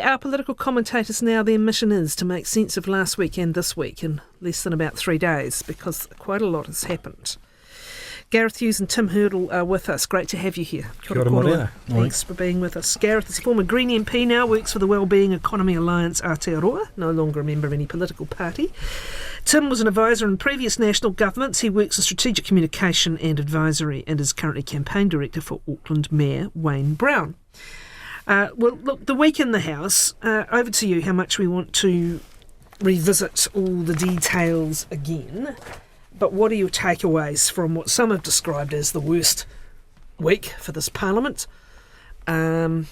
our political commentators now, their mission is to make sense of last week and this week in less than about 3 days, because quite a lot has happened. Gareth Hughes and Tim Hurdle are with us. Great to have you here. Kia ora morena. Thanks for being with us. Gareth is a former Green MP now, works for the Wellbeing Economy Alliance Aotearoa, no longer a member of any political party. Tim was an advisor in previous national governments. He works in strategic communication and advisory and is currently campaign director for Auckland Mayor Wayne Brown. Well, look, the week in the House, over to you how much we want to revisit all the details again. But what are your takeaways from what some have described as the worst week for this Parliament, and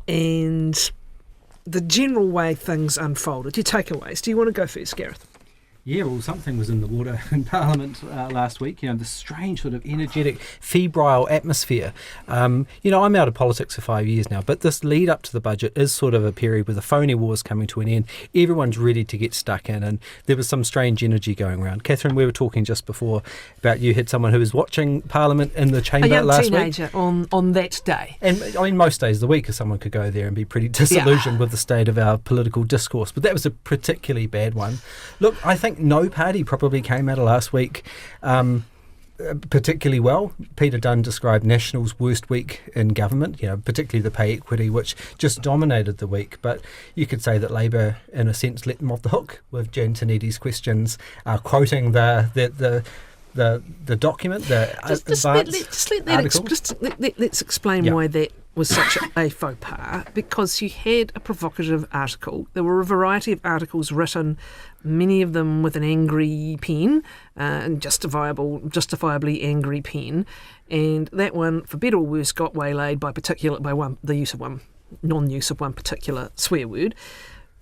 the general way things unfolded? Your takeaways. Do you want to go first, Gareth? Yeah, well, something was in the water in Parliament last week. The strange sort of energetic, febrile atmosphere. I'm out of politics for 5 years now, but this lead up to the budget is sort of a period where the phony war is coming to an end. Everyone's ready to get stuck in, and there was some strange energy going around. Catherine, we were talking just before about you had someone who was watching Parliament in the chamber last week. A young teenager on that day. And I mean, most days of the week, someone could go there and be pretty disillusioned with the state of our political discourse. But that was a particularly bad one. Look, I think no party probably came out of last week particularly well. Peter Dunn described National's worst week in government, particularly the pay equity, which just dominated the week. But you could say that Labour, in a sense, let them off the hook with Jan Tanetti's questions, quoting the document, let's explain why that was such a faux pas, because you had a provocative article. There were a variety of articles written, many of them with an angry pen, and justifiably angry pen, and that one, for better or worse, got waylaid by non-use of one particular swear word.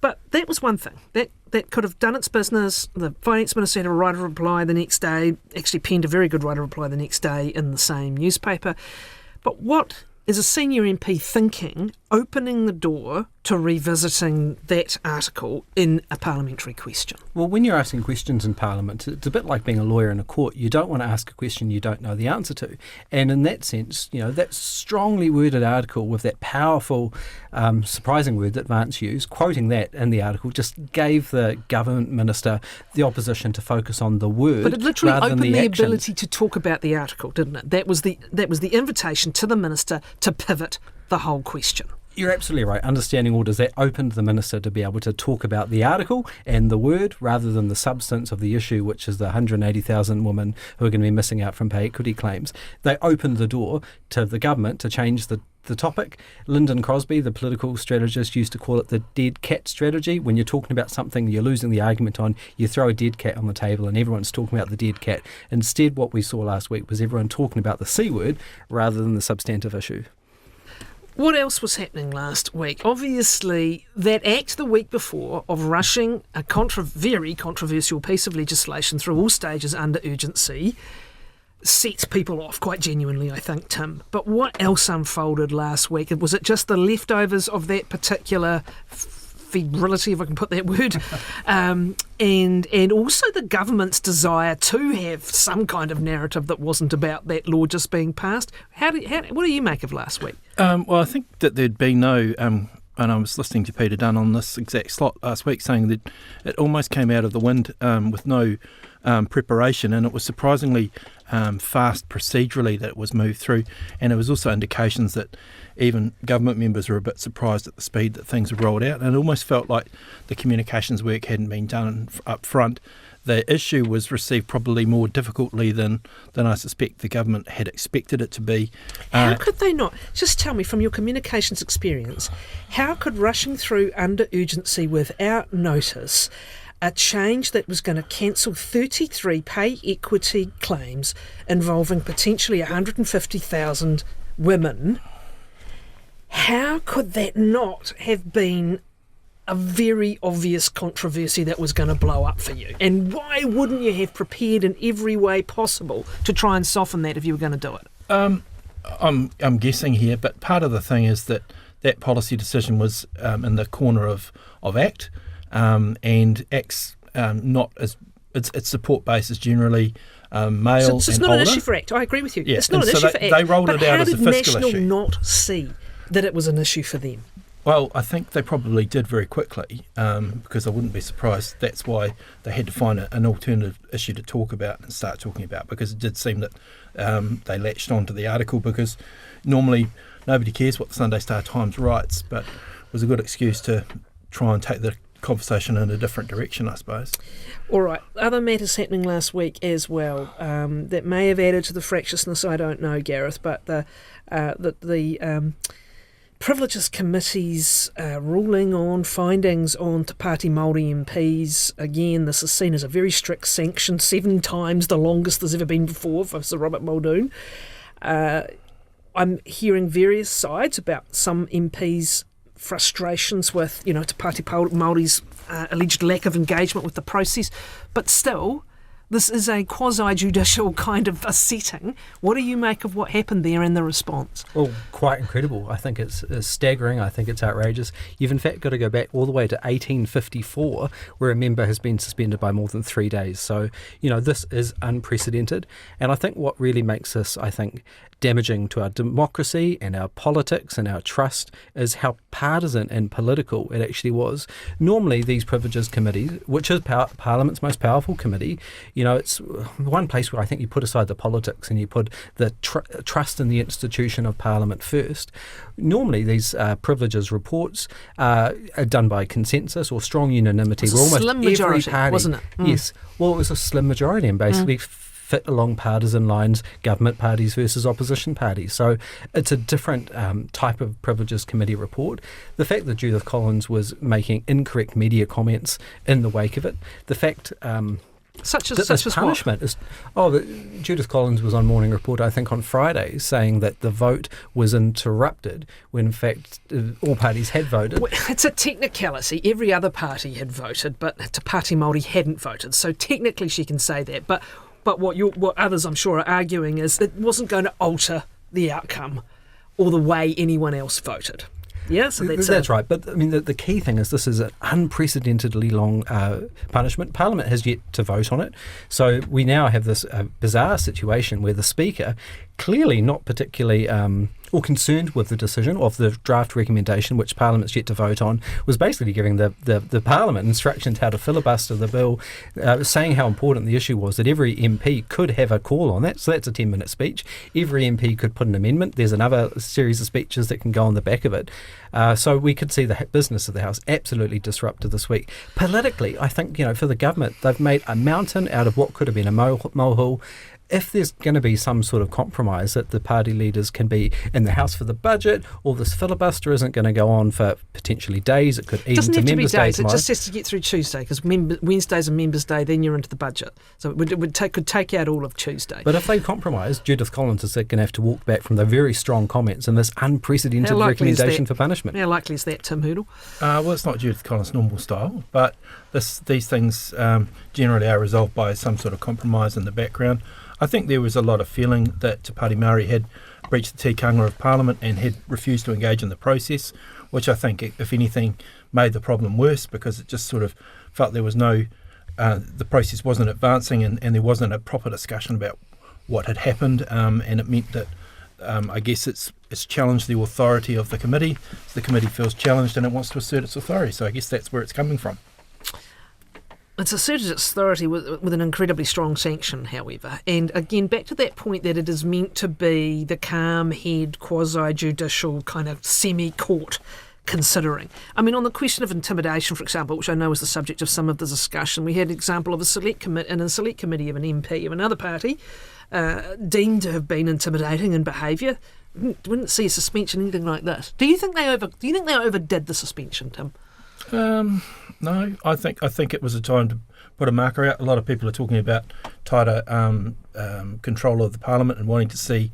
But that was one thing. That could have done its business. The Finance Minister had a right of reply the next day, actually penned a very good right of reply the next day in the same newspaper. But what is a senior MP thinking, opening the door to revisiting that article in a parliamentary question? Well, when you're asking questions in Parliament, it's a bit like being a lawyer in a court. You don't want to ask a question you don't know the answer to. And in that sense, that strongly worded article with that powerful, surprising word that Vance used, quoting that in the article, just gave the government minister the opposition to focus on the word. But it literally rather opened than the action. ability to talk about the article, didn't it? That was the invitation to the minister to pivot the whole question. You're absolutely right. Understanding orders, that opened the minister to be able to talk about the article and the word rather than the substance of the issue, which is the 180,000 women who are going to be missing out from pay equity claims. They opened the door to the government to change the topic. Lyndon Crosby, the political strategist, used to call it the dead cat strategy. When you're talking about something you're losing the argument on, you throw a dead cat on the table and everyone's talking about the dead cat. Instead, what we saw last week was everyone talking about the C word rather than the substantive issue. What else was happening last week? Obviously, that act the week before of rushing a very controversial piece of legislation through all stages under urgency sets people off quite genuinely, I think, Tim. But what else unfolded last week? Was it just the leftovers of that particular febrility, if I can put that word, and also the government's desire to have some kind of narrative that wasn't about that law just being passed? What do you make of last week? Well, I think that there'd been no, and I was listening to Peter Dunn on this exact slot last week saying that it almost came out of the wind with no preparation, and it was surprisingly fast procedurally that it was moved through, and there was also indications that even government members were a bit surprised at the speed that things were rolled out, and it almost felt like the communications work hadn't been done up front. The issue was received probably more difficultly than I suspect the government had expected it to be. How could they not? Just tell me, from your communications experience, how could rushing through under urgency without notice a change that was going to cancel 33 pay equity claims involving potentially 150,000 women, how could that not have been a very obvious controversy that was going to blow up for you? And why wouldn't you have prepared in every way possible to try and soften that if you were going to do it? I'm guessing here, but part of the thing is that policy decision was in the corner of ACT, and ACT's not as its support base is generally male. So it's and not older. an issue for ACT. I agree with you. Yeah. It's not and an so issue for ACT. they rolled it out as a fiscal But how did National issue. not see that it was an issue for them? Well, I think they probably did very quickly, because I wouldn't be surprised that's why they had to find an alternative issue to talk about and start talking about, because it did seem that they latched onto the article, because normally nobody cares what the Sunday Star Times writes, but it was a good excuse to try and take the conversation in a different direction, I suppose. All right, other matters happening last week as well that may have added to the fractiousness, I don't know, Gareth, but the Privileges Committee's ruling on findings on Te Pāti Māori MPs. Again, this is seen as a very strict sanction, 7 times the longest there's ever been before for Sir Robert Muldoon. I'm hearing various sides about some MPs' frustrations with, Te Pāti Māori's alleged lack of engagement with the process, but still, this is a quasi-judicial kind of a setting. What do you make of what happened there and the response? Well, quite incredible. I think it's staggering. I think it's outrageous. You've in fact got to go back all the way to 1854, where a member has been suspended by more than 3 days. So, this is unprecedented. And I think what really makes this, damaging to our democracy and our politics and our trust is how partisan and political it actually was. Normally, these Privileges Committees, which is Parliament's most powerful committee, it's one place where I think you put aside the politics and you put the trust in the institution of Parliament first. Normally, these privileges reports are done by consensus or strong unanimity. It was a slim majority, wasn't it? Yes. Well, it was a slim majority and basically fit along partisan lines, government parties versus opposition parties. So it's a different type of Privileges Committee report. The fact that Judith Collins was making incorrect media comments in the wake of it, the fact such as punishment is Judith Collins was on Morning Report, I think on Friday, saying that the vote was interrupted when in fact all parties had voted. Well, it's a technicality. Every other party had voted, but Te Pāti Māori hadn't voted. So technically she can say that. But what others I'm sure are arguing is it wasn't going to alter the outcome or the way anyone else voted. Yeah, so that's right. But the key thing is this is an unprecedentedly long punishment. Parliament has yet to vote on it. So we now have this bizarre situation where the Speaker, clearly not particularly or concerned with the decision of the draft recommendation, which Parliament's yet to vote on, was basically giving the Parliament instructions how to filibuster the bill, saying how important the issue was, that every MP could have a call on that. So that's a 10-minute speech. Every MP could put an amendment. There's another series of speeches that can go on the back of it. So we could see the business of the House absolutely disrupted this week. Politically, I think, for the government, they've made a mountain out of what could have been a molehill. If there's going to be some sort of compromise that the party leaders can be in the House for the budget, or this filibuster isn't going to go on for potentially days, it could even to Members' Day tomorrow. It just has to get through Tuesday, because Wednesday's a Members' Day, then you're into the budget. So it could take out all of Tuesday. But if they compromise, Judith Collins is going to have to walk back from the very strong comments and this unprecedented recommendation for punishment. How likely is that, Tim Hoodle? Well, it's not Judith Collins' normal style, but these things generally are resolved by some sort of compromise in the background. I think there was a lot of feeling that Te Pāti Māori had breached the tikanga of Parliament and had refused to engage in the process, which I think, if anything, made the problem worse, because it just sort of felt there was the process wasn't advancing and there wasn't a proper discussion about what had happened, and it meant that I guess it's challenged the authority of the committee. The committee feels challenged and it wants to assert its authority, so I guess that's where it's coming from. It's asserted its authority with an incredibly strong sanction, however. And again, back to that point that it is meant to be the calm head, quasi-judicial kind of semi-court considering. On the question of intimidation, for example, which I know was the subject of some of the discussion, we had an example of a select committee of an MP of another party deemed to have been intimidating in behaviour. Wouldn't see a suspension, anything like that. Do you think they overdid the suspension, Tim? No, I think it was a time to put a marker out. A lot of people are talking about tighter control of the Parliament and wanting to see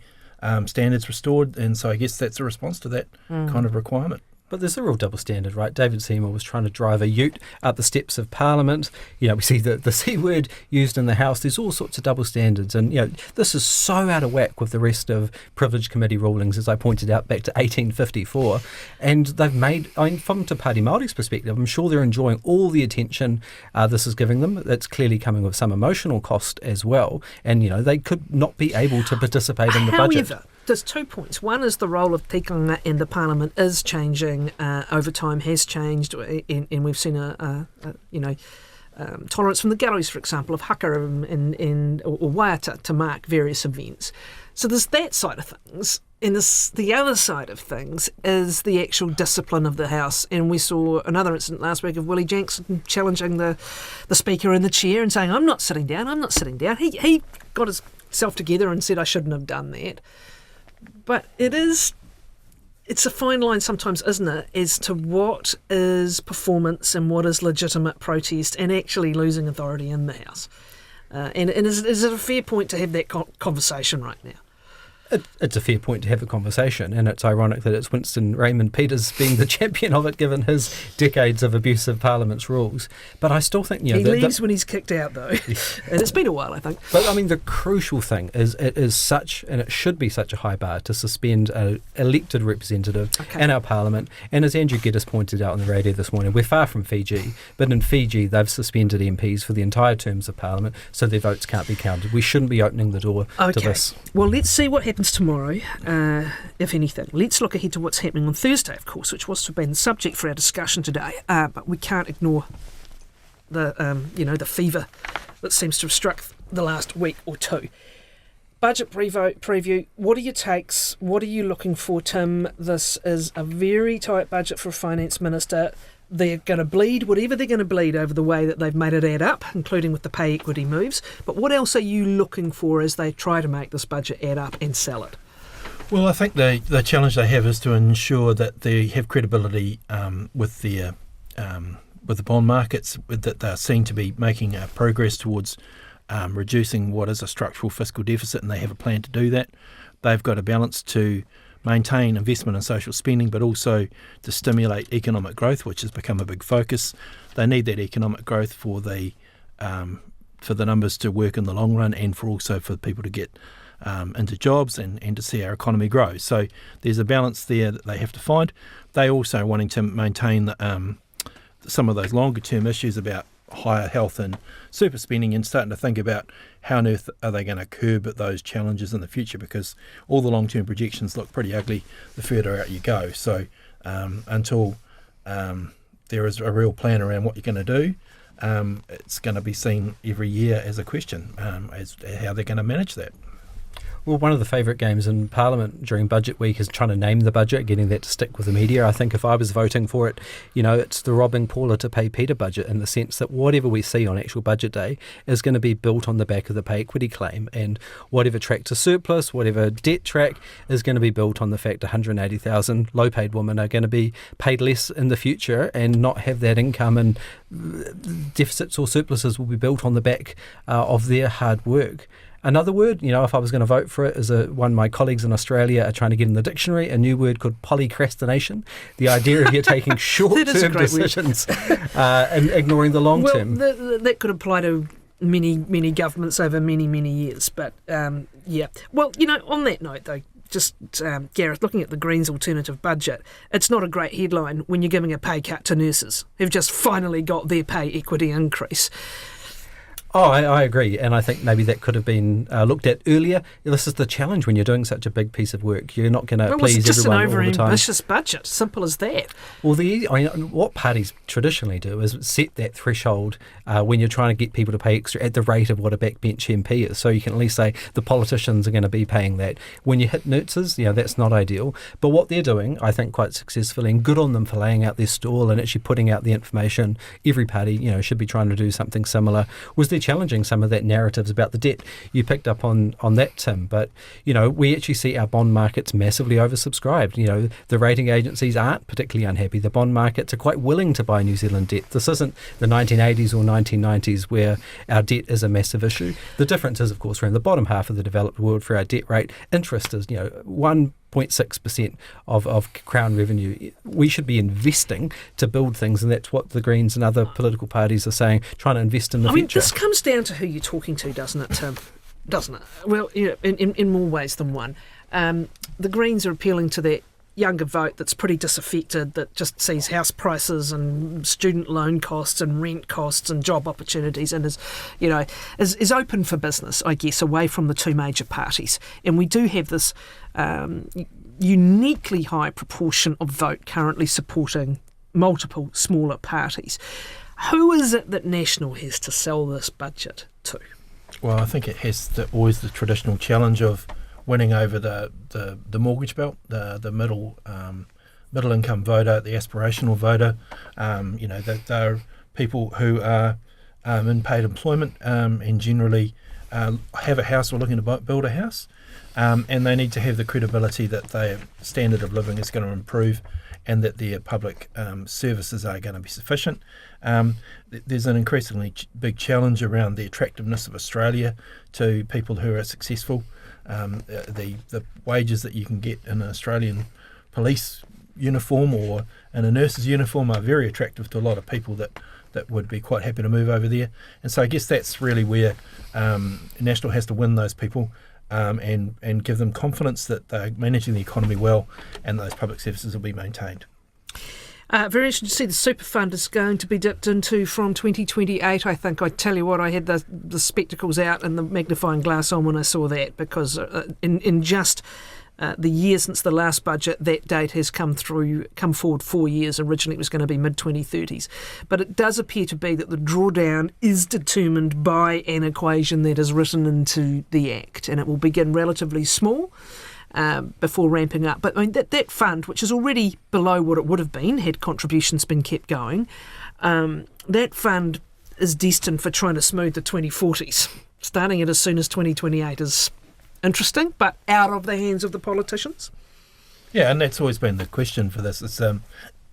standards restored, and so I guess that's a response to that kind of requirement. But there's a real double standard, right? David Seymour was trying to drive a ute up the steps of Parliament. We see the C word used in the House. There's all sorts of double standards. And, this is so out of whack with the rest of Privilege Committee rulings, as I pointed out, back to 1854. And they've made, from Te Pāti Māori's perspective, I'm sure they're enjoying all the attention this is giving them. That's clearly coming with some emotional cost as well. And, they could not be able to participate in the budget. there's 2 points. One is the role of tikanga and the Parliament is changing over time, has changed, and we've seen tolerance from the galleries, for example, of haka or waiata to mark various events. So there's that side of things. And the other side of things is the actual discipline of the House. And we saw another incident last week of Willie Jackson challenging the Speaker in the chair and saying, I'm not sitting down. He got himself together and said, I shouldn't have done that. But it's a fine line sometimes, isn't it, as to what is performance and what is legitimate protest and actually losing authority in the House. And is it a fair point to have that conversation right now? It's a fair point to have a conversation, and it's ironic that it's Winston Raymond Peters being the champion of it, given his decades of abuse of Parliament's rules. But I still think, he leaves when he's kicked out, though, and it's been a while, I think. But I mean, the crucial thing is it is such, and it should be such a high bar to suspend an elected representative in our Parliament. And as Andrew Geddes pointed out on the radio this morning, we're far from Fiji, but in Fiji they've suspended MPs for the entire terms of Parliament, so their votes can't be counted. We shouldn't be opening the door to this. Well, let's see what happens tomorrow, if anything. Let's look ahead to what's happening on Thursday, of course, which was to have been the subject for our discussion today. But we can't ignore the fever that seems to have struck the last week or two. Budget preview. What are your takes? What are you looking for, Tim? This is a very tight budget for a finance minister. They're going to bleed whatever they're going to bleed over the way that they've made it add up, including with the pay equity moves. But what else are you looking for as they try to make this budget add up and sell it? Well, I think the challenge they have is to ensure that they have credibility with the bond markets, that they're seen to be making progress towards reducing what is a structural fiscal deficit, and they have a plan to do that. They've got a balance to maintain investment and social spending, but also to stimulate economic growth, which has become a big focus. They need that economic growth for the numbers to work in the long run, and for people to get into jobs and to see our economy grow. So there's a balance there that they have to find. They also are wanting to maintain some of those longer term issues about higher health and super spending, and starting to think about how on earth are they going to curb those challenges in the future, because all the long-term projections look pretty ugly the further out you go. So until there is a real plan around what you're going to do, it's going to be seen every year as a question as how they're going to manage that. Well, one of the favourite games in Parliament during Budget Week is trying to name the budget, getting that to stick with the media. I think if I was voting for it, it's the robbing Paula to pay Peter budget, in the sense that whatever we see on actual budget day is going to be built on the back of the pay equity claim, and whatever track to surplus, whatever debt track is going to be built on the fact 180,000 low-paid women are going to be paid less in the future and not have that income, and deficits or surpluses will be built on the back of their hard work. Another word, if I was going to vote for it, is one my colleagues in Australia are trying to get in the dictionary, a new word called polycrastination, the idea of you taking short-term decisions and ignoring the long-term. Well, that could apply to many governments over many years. But, yeah. Well, on that note, though, just, Gareth, looking at the Greens' alternative budget, it's not a great headline when you're giving a pay cut to nurses who've just finally got their pay equity increase. Oh, I agree, and I think maybe that could have been looked at earlier. This is the challenge when you're doing such a big piece of work. You're not going to please everyone all the time. It's just an over-ambitious budget, simple as that. Well, what parties traditionally do is set that threshold when you're trying to get people to pay extra at the rate of what a backbench MP is, so you can at least say the politicians are going to be paying that. When you hit nurses, that's not ideal. But what they're doing, I think, quite successfully, and good on them for laying out their stall and actually putting out the information. Every party, should be trying to do something similar. Was there challenging some of that narratives about the debt? You picked up on that, Tim, but we actually see our bond markets massively oversubscribed. The rating agencies aren't particularly unhappy. The bond markets are quite willing to buy New Zealand debt. This isn't the 1980s or 1990s where our debt is a massive issue. The difference is, of course, we're in the bottom half of the developed world for our debt rate. Interest is 1.6% of Crown revenue. We should be investing to build things, and that's what the Greens and other political parties are saying, trying to invest in the future. This comes down to who you're talking to, doesn't it, Tim? Doesn't it? Well, in more ways than one. The Greens are appealing to that younger vote that's pretty disaffected, that just sees house prices and student loan costs and rent costs and job opportunities, and is open for business, I guess, away from the two major parties. And we do have this uniquely high proportion of vote currently supporting multiple smaller parties. Who is it that National has to sell this budget to? Well, I think it has always the traditional challenge of winning over the mortgage belt, the middle income voter, the aspirational voter. They're people who are in paid employment and generally have a house or looking to build a house, and they need to have the credibility that their standard of living is going to improve and that their public services are going to be sufficient. There's an increasingly big challenge around the attractiveness of Australia to people who are successful. The wages that you can get in an Australian police uniform or in a nurse's uniform are very attractive to a lot of people that would be quite happy to move over there. And so I guess that's really where National has to win those people and give them confidence that they're managing the economy well and those public services will be maintained. Very interesting to see the super fund is going to be dipped into from 2028. I think I tell you what, I had the spectacles out and the magnifying glass on when I saw that, because in just the year since the last budget, that date has come forward 4 years. Originally it was going to be mid-2030s. But it does appear to be that the drawdown is determined by an equation that is written into the Act, and it will begin relatively small before ramping up. But I mean, that fund, which is already below what it would have been had contributions been kept going, that fund is destined for trying to smooth the 2040s. Starting it as soon as 2028 is interesting, but out of the hands of the politicians. Yeah, and that's always been the question for this. It's, and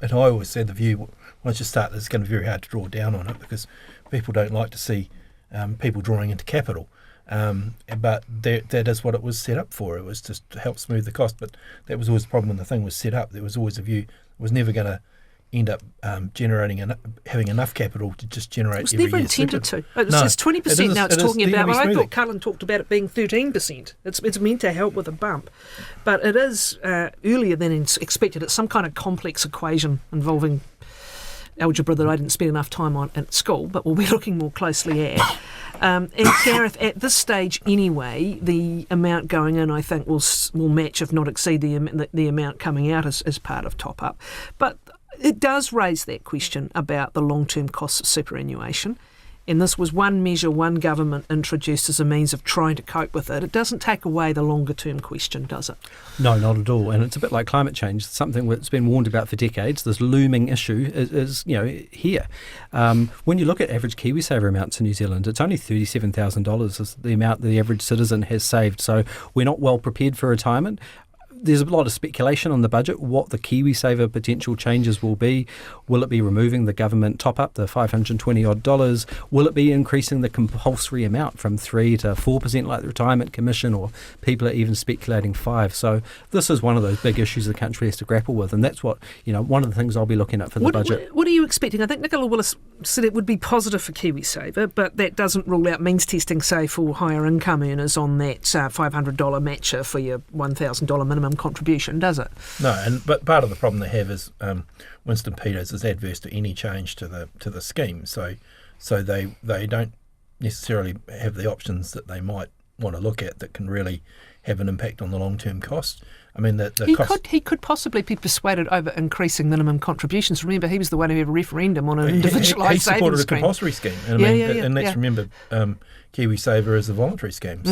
I always said the view, once you start, it's going to be very hard to draw down on it because people don't like to see people drawing into capital. But that is what it was set up for. It was just to help smooth the cost. But that was always the problem when the thing was set up. There was always a view it was never going to end up having enough capital to just generate. It was every never year. intended to. It's 20% now. It's talking about. Well, I thought Cullen talked about it being 13%. It's meant to help with a bump, but it is earlier than expected. It's some kind of complex equation involving algebra that I didn't spend enough time on at school, but we'll be looking more closely at. And Gareth, at this stage anyway, the amount going in, I think, will match, if not exceed, the amount coming out as part of top up. But it does raise that question about the long-term costs of superannuation. And this was one measure one government introduced as a means of trying to cope with it. It doesn't take away the longer-term question, does it? No, not at all. And it's a bit like climate change, something that's been warned about for decades. This looming issue is here. When you look at average KiwiSaver amounts in New Zealand, it's only $37,000 is the amount the average citizen has saved. So we're not well prepared for retirement. There's a lot of speculation on the budget, what the KiwiSaver potential changes will be. Will it be removing the government top-up, the $520-odd? Will it be increasing the compulsory amount from 3 to 4% like the Retirement Commission, or people are even speculating 5%? So this is one of those big issues the country has to grapple with, and that's what, one of the things I'll be looking at for the budget. What are you expecting? I think Nicola Willis said it would be positive for KiwiSaver, but that doesn't rule out means testing, say, for higher income earners on that $500 matcher for your $1,000 minimum contribution, does it? No, but part of the problem they have is Winston Peters is adverse to any change to the scheme, so they don't necessarily have the options that they might want to look at that can really have an impact on the long-term cost. I mean, he could possibly be persuaded over increasing minimum contributions. Remember, he was the one who had a referendum on an individualised savings scheme. He supported a compulsory scheme. And let's remember, KiwiSaver is a voluntary scheme,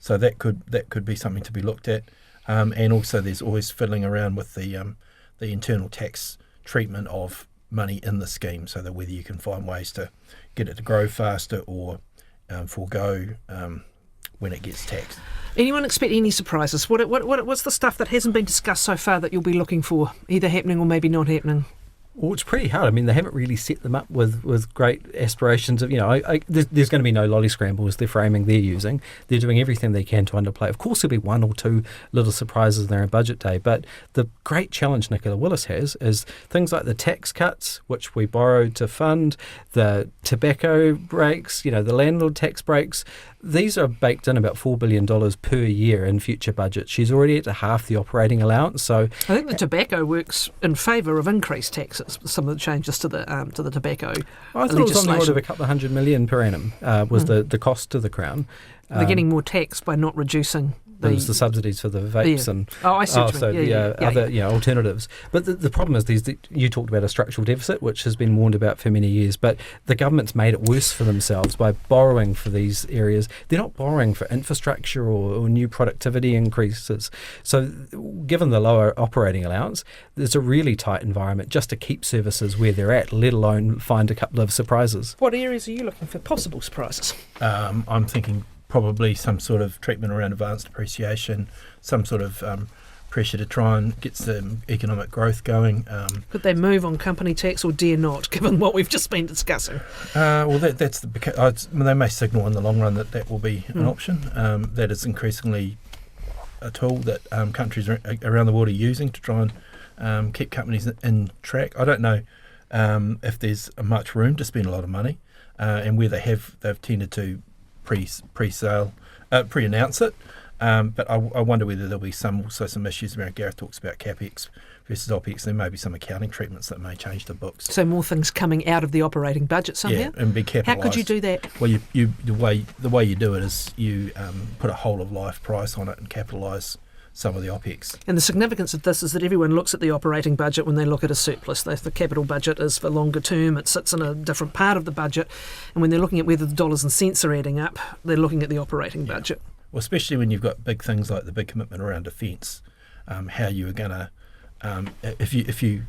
so that could be something to be looked at. And also, there's always fiddling around with the internal tax treatment of money in the scheme, so that whether you can find ways to get it to grow faster or forego when it gets taxed. Anyone expect any surprises? What's the stuff that hasn't been discussed so far that you'll be looking for, either happening or maybe not happening? Well, it's pretty hard. I mean, they haven't really set them up with great aspirations of, there's going to be no lolly scramble is the framing they're using. They're doing everything they can to underplay. Of course, there'll be one or two little surprises there in budget day, but the great challenge Nicola Willis has is things like the tax cuts, which we borrowed to fund, the tobacco breaks, the landlord tax breaks. These are baked in about $4 billion per year in future budgets. She's already at half the operating allowance. So I think the tobacco works in favour of increased taxes. Some of the changes to the tobacco I thought it was on the order of legislation. a couple of $100 million per annum was the cost to the Crown. They're getting more tax by not reducing There was the subsidies for the vapes and I see what you mean. other alternatives. But the problem is you talked about a structural deficit, which has been warned about for many years, but the government's made it worse for themselves by borrowing for these areas. They're not borrowing for infrastructure or new productivity increases. So given the lower operating allowance, there's a really tight environment just to keep services where they're at, let alone find a couple of surprises. What areas are you looking for possible surprises? I'm thinking probably some sort of treatment around advanced depreciation, some sort of pressure to try and get some economic growth going. Could they move on company tax or dare not, given what we've just been discussing? That's they may signal in the long run that will be an option. That is increasingly a tool that countries around the world are using to try and keep companies in track. I don't know if there's much room to spend a lot of money, and where they've tended to pre-announce it. But I wonder whether there'll be some issues around. Gareth talks about CapEx versus OpEx. There may be some accounting treatments that may change the books. So more things coming out of the operating budget somehow? Yeah, and be capitalised. How could you do that? Well, the way you do it is you put a whole of life price on it and capitalise some of the OpEx. And the significance of this is that everyone looks at the operating budget when they look at a surplus. The capital budget is for longer term. It sits in a different part of the budget. And when they're looking at whether the dollars and cents are adding up, they're looking at the operating budget. Well, especially when you've got big things like the big commitment around defence, how you are going to, if you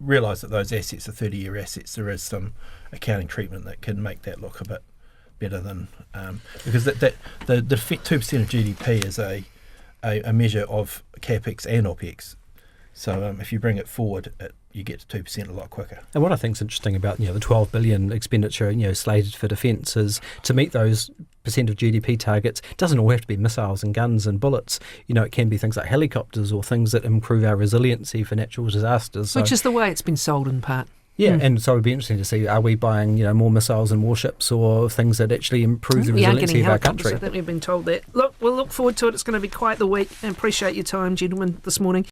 realise that those assets are 30-year assets, there is some accounting treatment that can make that look a bit better than, because the 2% of GDP is a measure of CapEx and OpEx. So if you bring it forward, you get to 2% a lot quicker. And what I think is interesting about the 12 billion expenditure slated for defence is to meet those percent of GDP targets. It doesn't all have to be missiles and guns and bullets. It can be things like helicopters or things that improve our resiliency for natural disasters. Which is the way it's been sold in part. Yeah, and so it'd be interesting to see, are we buying more missiles and warships or things that actually improve the resiliency of our country? I think we've been told that. Look, we'll look forward to it. It's going to be quite the week, and appreciate your time, gentlemen, this morning.